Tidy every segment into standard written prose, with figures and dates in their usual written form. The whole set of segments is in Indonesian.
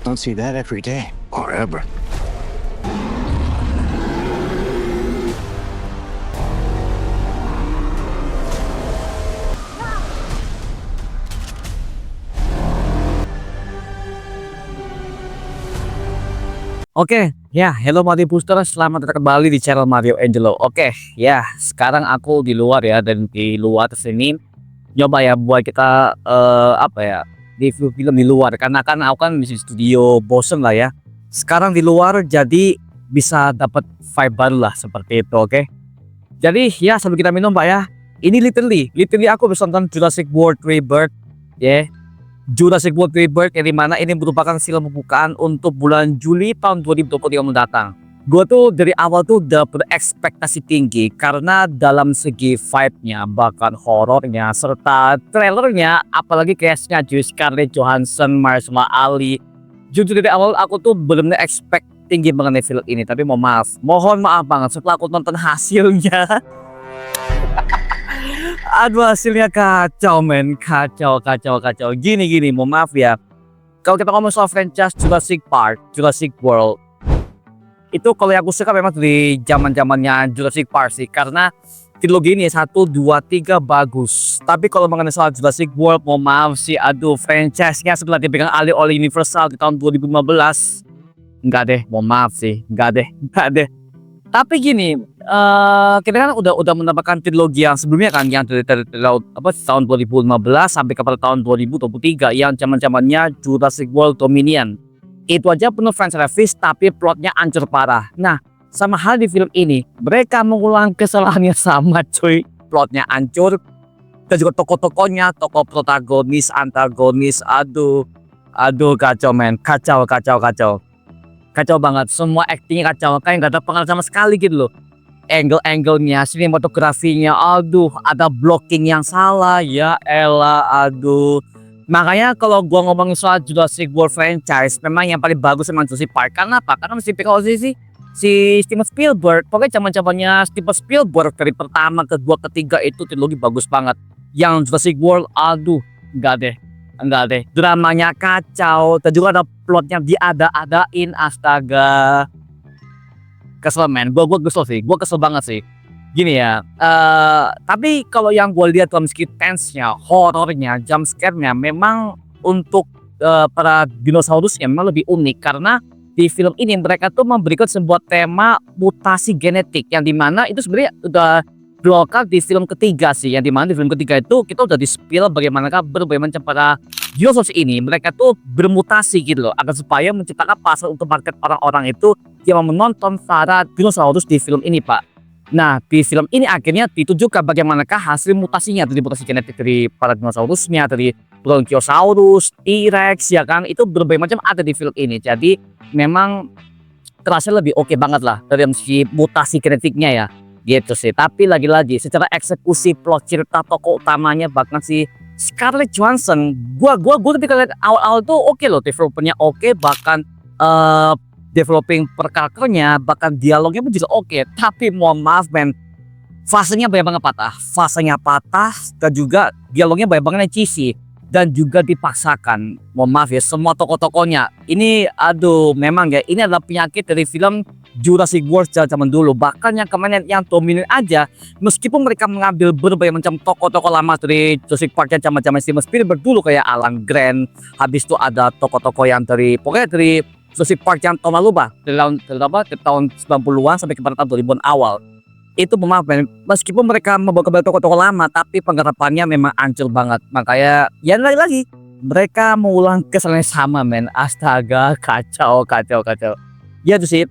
Don't see that every day or ever. Oke, ya, hello Mario Booster, selamat datang kembali di channel Mario Angelo. Oke, ya, sekarang aku di luar ya, dan di luar sini nyoba ya buat kita apa ya, review film di luar. Karena kan aku kan di studio bosen lah ya. Sekarang di luar jadi bisa dapat vibe baru lah seperti itu, oke. Jadi ya sambil kita minum Pak ya. Ini literally aku bisa nonton Jurassic World Rebirth, ya. Jurassic World Rebirth yang dimana ini merupakan film pembukaan untuk bulan Juli tahun 2023 mendatang. Gue tuh dari awal tuh udah berekspektasi tinggi karena dalam segi vibe-nya, bahkan horornya, serta trailernya, apalagi cast-nya Scarlett Johansson, Mahershala Ali. Jujur dari awal aku tuh benar-benar expect tinggi mengenai film ini, tapi mohon maaf banget setelah aku nonton hasilnya. Aduh, hasilnya kacau men, kacau. Gini, mohon maaf ya. Kalau kita ngomong soal franchise Jurassic Park, Jurassic World, itu kalau yang aku suka memang dari zamannya Jurassic Park sih, karena trilogi ini 1, 2, 3 bagus. Tapi kalau mengenai soal Jurassic World, mohon maaf sih, aduh, franchise-nya setelah dipegang alih oleh Universal di tahun 2015, enggak deh, mohon maaf sih, enggak deh. Tapi gini, kita kan udah mendapatkan trilogi yang sebelumnya kan, yang dari tahun 2015 sampai kepada tahun 2023 yang zamannya Jurassic World Dominion. Itu aja penuh fan service tapi plotnya hancur parah. Nah, sama hal di film ini, mereka mengulang kesalahannya sama cuy. Plotnya hancur dan juga tokoh-tokohnya, tokoh protagonis, antagonis, aduh kacau men, kacau. Kacau banget, semua actingnya kacau, kayak gak ada pengaruh sama sekali gitu loh. Angle-angle-nya, sinematografinya, aduh, ada blocking yang salah, ya elah, aduh. Makanya kalau gua ngomongin soal Jurassic World franchise, memang yang paling bagus memang Jurassic Park. Karena apa? Karena mesti si Steven Spielberg, pokoknya zamannya Steven Spielberg dari pertama, kedua, ketiga itu trilogi bagus banget. Yang Jurassic World, aduh, enggak deh, dramanya kacau, dan juga ada plotnya diada-adain, astaga. Kesel men, gue kesel banget sih. Gini ya, tapi kalau yang gue lihat dalam segi tense-nya, horornya, jump scare-nya, memang untuk para dinosaurusnya memang lebih unik. Karena di film ini mereka tuh memberikan sebuah tema mutasi genetik, yang dimana itu sebenarnya udah lokal di film ketiga sih, yang dimana di film ketiga itu kita udah di-spill bagaimanakah berbagai macam para dinosaurus ini mereka tuh bermutasi gitu loh, agar supaya menciptakan pasar untuk market orang-orang itu yang menonton para dinosaurus di film ini Pak. Nah, di film ini akhirnya ditunjukkan bagaimanakah hasil mutasinya, dari mutasi genetik dari para dinosaurusnya, dari Brontosaurus, T-Rex, ya kan, itu berbagai macam ada di film ini. Jadi memang terasa lebih oke banget lah dari segi mutasi genetiknya ya. Gitu sih, tapi lagi-lagi secara eksekusi plot cerita tokoh utamanya, bahkan si Scarlett Johansson, gua ketika lihat awal-awal tuh oke loh, developernya oke, bahkan developing per karakternya, bahkan dialognya pun juga oke. Tapi mohon maaf men, fasenya banyak banget patah, dan juga dialognya banyak banget yang cheesy dan juga dipaksakan. Mohon maaf ya, semua tokoh-tokohnya ini, aduh, memang ya ini adalah penyakit dari film Jurassic World zaman dulu. Bahkan yang kemarin yang dominan aja, meskipun mereka mengambil berbagai macam tokoh-tokoh lama dari Jurassic Park yang zaman Steven Spielberg dulu, kayak Alan Grant, habis itu ada tokoh-tokoh yang pokoknya dari Jurassic Park yang tahun lalu dari tahun 90-an sampai kepada tahun 2000-an awal. Itu maaf men, meskipun mereka membawa kembali tokoh-tokoh lama, tapi penggarapannya memang hancur banget. Makanya ya lagi mereka mengulang kesalahan sama men, astaga, kacau. Ya itu sih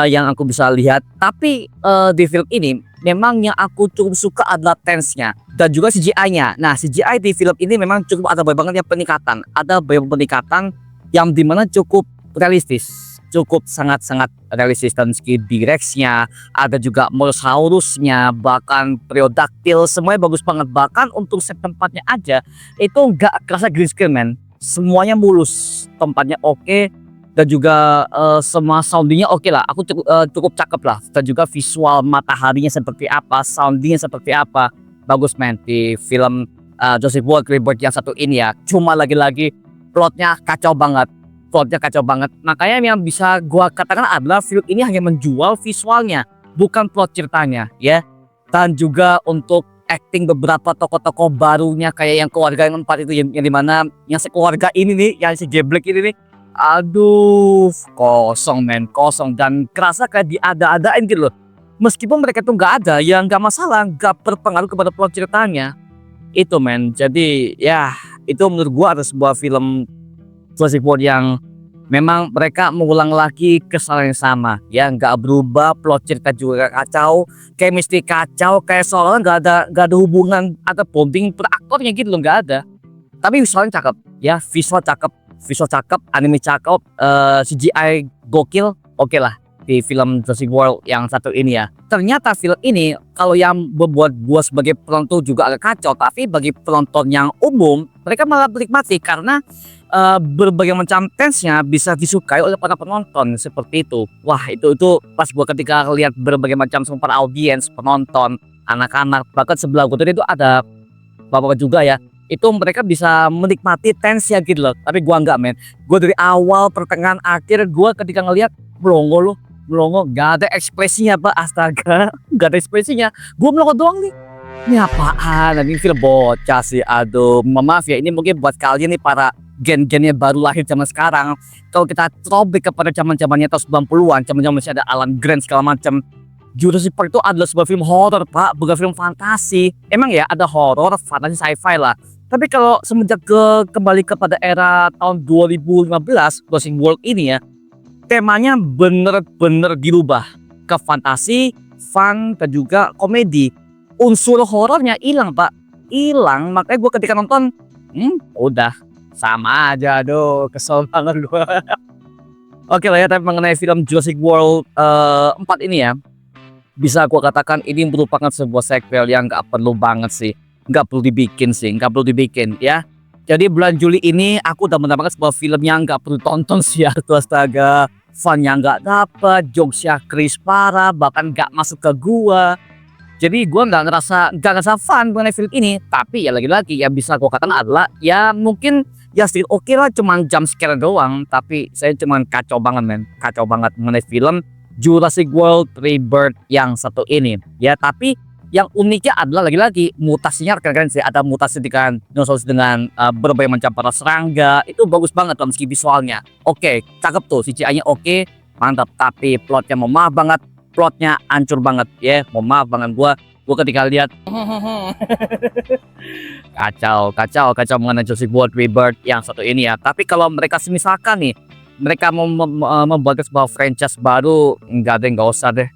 yang aku bisa lihat. Tapi di film ini memang yang aku cukup suka adalah tense-nya dan juga CGI-nya. Nah, CGI di film ini memang cukup ada banyak banget yang peningkatan. Ada banyak peningkatan yang dimana cukup realistis, cukup sangat realistis dan segi T-Rex-nya, ada juga Mosaurus-nya, bahkan Pterodactyl, semuanya bagus banget. Bahkan untuk set tempatnya aja itu nggak kerasa green screen men, semuanya mulus, tempatnya oke. Dan juga semua soundingnya oke lah, aku cukup cakep lah, dan juga visual mataharinya seperti apa, soundingnya seperti apa, bagus men di film Jurassic World Rebirth yang satu ini ya. Cuma lagi-lagi plotnya kacau banget. plotnya kacau banget. Makanya yang bisa gua katakan adalah film ini hanya menjual visualnya, bukan plot ceritanya ya. Dan juga untuk acting beberapa tokoh-tokoh barunya kayak yang keluarga yang 4 itu yang dimana yang sekeluarga ini nih, yang si Geblek ini nih. Aduh, kosong men, kosong dan kerasa kayak diada-adain gitu loh. Meskipun mereka tuh nggak ada, ya nggak masalah, nggak berpengaruh kepada plot ceritanya. Itu men, jadi ya itu menurut gua ada sebuah film Jurassic World yang memang mereka mengulang lagi kesalahan yang sama ya, nggak berubah, plot cerita juga kacau, chemistry kacau, kayak seolah nggak ada hubungan atau bonding per aktornya gitu loh, nggak ada. Tapi visualnya cakep ya, visual cakep, anime cakep, CGI gokil, oke lah di film Jurassic World yang satu ini ya. Ternyata film ini kalau yang membuat gua sebagai penonton juga agak kacau, tapi bagi penonton yang umum mereka malah menikmati karena berbagai macam tense-nya bisa disukai oleh para penonton seperti itu. Wah, itu pas gua ketika lihat berbagai macam super audiens, penonton, anak-anak, bahkan sebelah gua tadi itu ada bapak juga ya. Itu mereka bisa menikmati tense-nya gitu loh. Tapi gua enggak men. Gua dari awal, pertengahan, akhir gua ketika ngelihat melongo gak ada ekspresinya pak, astaga, gak ada ekspresinya. Gua melongo doang nih. Ini apaan? Ini film bocah sih. Aduh, maaf ya, ini mungkin buat kalian nih para gen-gennya baru lahir zaman sekarang. Kalau kita throwback kepada zaman-zamannya tahun 90-an, zaman-zaman masih ada Alan Grant segala macam. Jurassic Park itu adalah sebuah film horor pak, bukan film fantasi. Emang ya ada horor, fantasi, sci-fi lah. Tapi kalau semenjak kembali kepada era tahun 2015, Jurassic World ini ya, temanya bener-bener dirubah ke fantasi, fun, dan juga komedi. Unsur horornya hilang pak, hilang. Makanya gue ketika nonton, udah sama aja, aduh kesel banget gue. Oke lah ya, tapi mengenai film Jurassic World 4 ini ya, bisa gue katakan ini merupakan sebuah sequel yang gak perlu banget sih, gak perlu dibikin ya. Jadi bulan Juli ini aku udah mendapatkan sebuah film yang gak perlu tonton sih ya, tuh astaga. Funnya gak dapet, jokesnya cringe parah, bahkan gak masuk ke gua. Jadi gua gak ngerasa fun mengenai film ini. Tapi ya lagi-lagi yang bisa gua katakan adalah ya mungkin ya still oke lah, cuman jump scare doang. Tapi saya cuman kacau banget men, kacau banget mengenai film Jurassic World Rebirth yang satu ini. Ya tapi yang uniknya adalah lagi-lagi mutasinya keren-keren sih. Ada mutasi dengan dinosaurus dengan berbagai macam para serangga. Itu bagus banget dalam segi visualnya. Oke, cakep tuh, CGI-nya oke, mantap. Tapi plotnya mau maaf banget, plotnya hancur banget ya. Mau maaf banget gua ketika lihat kacau mengenai Jurassic World Rebirth yang satu ini ya. Tapi kalau mereka misalkan nih mereka mau membuat sebuah franchise baru, nggak usah deh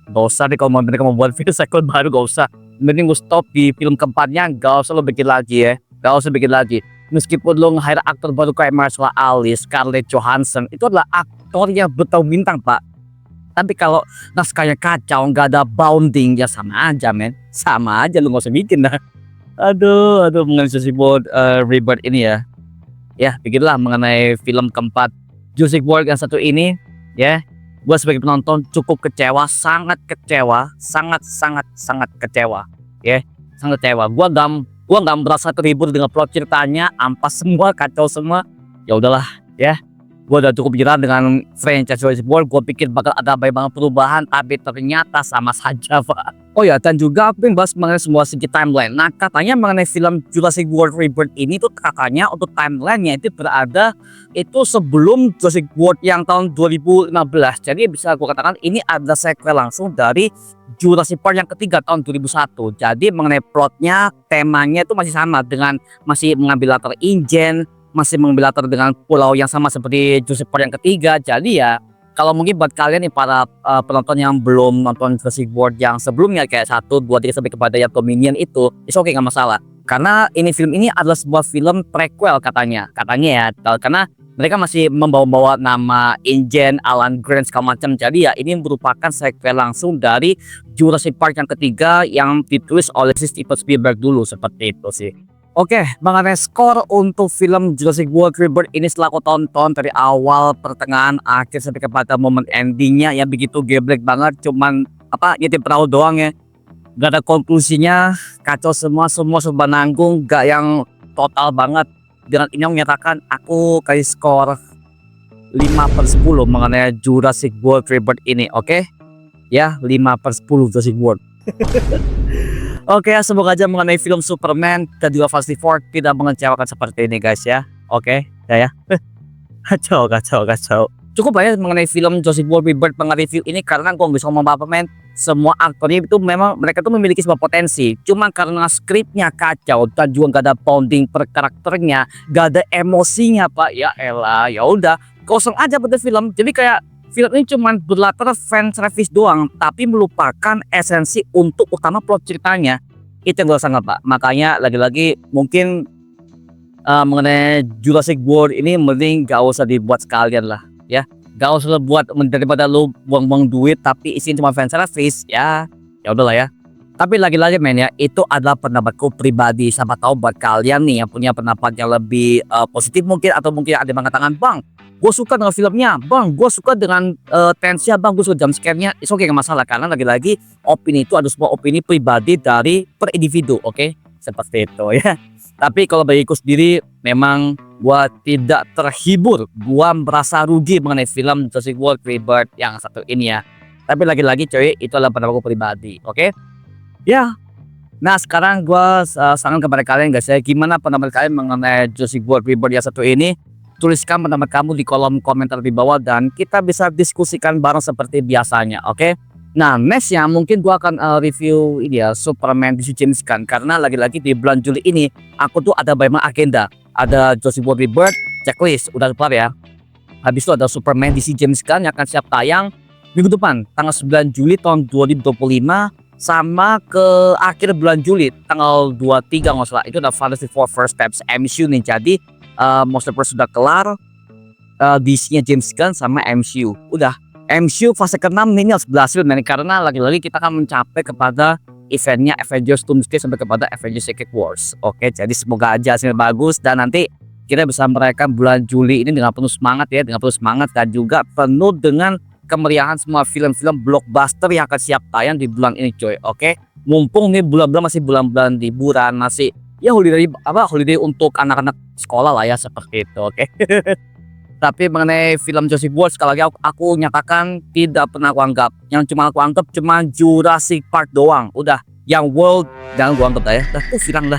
kalau mereka membuat film sequel baru, gak usah. Mending lu stop di film keempatnya, gak usah lo bikin lagi ya, gak usah bikin lagi. Meskipun lo nge-hire aktor baru kayak Mahershala Ali, Scarlett Johansson, itu adalah aktor yang bertahun bintang pak. Tapi kalau naskahnya kacau, nggak ada bounding, ya sama aja men, sama aja, lu gak usah bikin dah. Aduh mengenai Jurassic World Rebirth ini ya, bikinlah mengenai film keempat Jurassic World yang satu ini ya. Gue sebagai penonton cukup kecewa, sangat kecewa, sangat kecewa ya, sangat kecewa. Gue gak merasa terhibur dengan plot ceritanya, ampas semua, kacau semua. Ya udahlah ya, gue udah cukup jerah dengan franchise Jurassic World. Gue pikir bakal ada banyak perubahan, tapi ternyata sama saja pak. Oh ya, dan juga aku ingin bahas mengenai semua segi timeline. Nah katanya mengenai film Jurassic World Rebirth ini tuh katanya untuk timelinenya itu berada itu sebelum Jurassic World yang tahun 2015. Jadi bisa aku katakan ini ada sequel langsung dari Jurassic Park yang ketiga tahun 2001. Jadi mengenai plotnya, temanya itu masih sama, dengan masih mengambil latar InGen, masih mengambil latar dengan pulau yang sama seperti Jurassic Park yang ketiga. Jadi ya kalau mungkin buat kalian nih para penonton yang belum nonton Jurassic World yang sebelumnya kayak 1, 2, 3 sampai kepada yang Dominion itu, oke nggak masalah. Karena film ini adalah sebuah film prequel katanya ya, karena mereka masih membawa nama InGen, Alan Grant segala macam. Jadi ya ini merupakan sequel langsung dari Jurassic Park yang ketiga yang ditulis oleh Steven Spielberg dulu, seperti itu sih. Oke, mengenai skor untuk film Jurassic World Rebirth ini setelah aku tonton dari awal, pertengahan, akhir sampai kepada momen endingnya yang begitu geblek banget, cuman nyetir perahu doang ya, gak ada konklusinya, kacau semua serba nanggung, gak yang total banget. Dengan ini menyatakan aku kasih skor 5/10 mengenai Jurassic World Rebirth ini, oke? Ya, 5/10 Jurassic World. Oke, semoga aja mengenai film Superman dan juga Fantastic Four tidak mengecewakan seperti ini guys ya. Oke, ya. Kacau. Cukup lah ya mengenai film Jurassic World Rebirth review ini karena gue bisa ngomong apa men. Semua aktornya itu memang mereka tuh memiliki sebuah potensi. Cuma karena skripnya kacau dan juga gak ada bonding per karakternya, gak ada emosinya pak. Ya elah, ya udah kosong aja pada film. Jadi kayak film ini cuma berlatar fan service doang, tapi melupakan esensi untuk utama plot ceritanya. Itu yang gue sangat pak. Makanya lagi-lagi mungkin mengenai Jurassic World ini mending gak usah dibuat sekalian lah ya. Gak usah buat daripada lu buang-buang duit tapi isinya cuma fan service ya. Ya udahlah ya. Tapi lagi-lagi men ya, itu adalah pendapatku pribadi. Siapa tahu buat kalian nih yang punya pendapat yang lebih positif mungkin, atau mungkin ada yang mengatakan bang, gue suka dengan filmnya, bang, gue suka dengan tensinya, bang, gue suka jump scare-nya. Itu oke, gak masalah karena lagi-lagi opini itu ada sebuah opini pribadi dari per individu, oke? Seperti itu ya. Tapi kalau bagiku sendiri memang gua tidak terhibur, gua merasa rugi mengenai film Jurassic World Rebirth yang satu ini ya. Tapi lagi-lagi coy, itu adalah pendapatku pribadi, oke? Ya. Nah sekarang gua saran kepada kalian guys ya, gimana pendapat kalian mengenai Jurassic World Rebirth yang satu ini? Tuliskan pendapat kamu di kolom komentar di bawah dan kita bisa diskusikan bareng seperti biasanya, oke? Nah nextnya mungkin gua akan review ini ya, Superman DC James Gunn, karena lagi-lagi di bulan Juli ini aku tuh ada banyak agenda. Ada Jurassic World Rebirth checklist udah kelar ya. Habis itu ada Superman DC James Gunn yang akan siap tayang minggu depan tanggal 9 Juli tahun 2025, sama ke akhir bulan Juli tanggal 23 nggak salah itu ada Fantastic Four First Steps MCU nih. Jadi Monsterverse sudah kelar, DC-nya James Gunn sama MCU udah. MCU fase ke-6 ini harus berhasil men, karena lagi-lagi kita akan mencapai kepada eventnya Avengers Doomsday sampai kepada Avengers Secret Wars. Oke, jadi semoga aja hasilnya bagus dan nanti kita bisa merayakan bulan Juli ini dengan penuh semangat ya, dengan penuh semangat dan juga penuh dengan kemeriahan semua film-film blockbuster yang akan siap tayang di bulan ini coy. Oke, mumpung nih bulan-bulan masih bulan-bulan liburan, masih ya holiday untuk anak-anak sekolah lah ya, seperti itu. Oke. Tapi mengenai film Jurassic World sekali lagi aku nyatakan tidak pernah aku anggap. Yang cuma aku anggap cuma Jurassic Park doang. Udah, yang World jangan gua anggap lah ya. Dah tuh firang dah.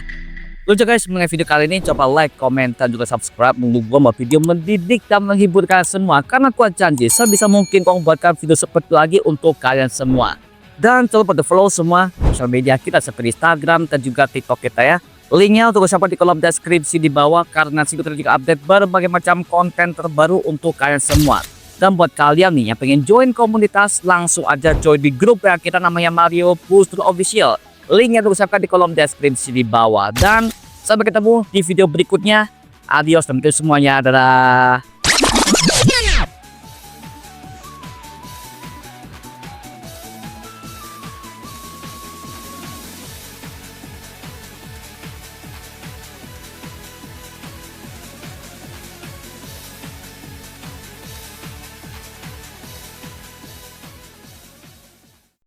Lalu juga guys, mengenai video kali ini coba like, komen, dan juga subscribe. Menunggu gua mau video mendidik dan menghibur kalian semua. Karena aku janji sebisa mungkin aku membuatkan video seperti itu lagi untuk kalian semua. Dan jangan lupa follow semua sosial media kita seperti Instagram dan juga TikTok kita ya. Linknya untuk sampai di kolom deskripsi di bawah, karena situ juga update berbagai macam konten terbaru untuk kalian semua. Dan buat kalian nih yang pengen join komunitas, langsung aja join di grup ya kita namanya Mario Booster Official. Linknya untuk sampai di kolom deskripsi di bawah. Dan sampai ketemu di video berikutnya. Adios teman-teman semuanya, dadah.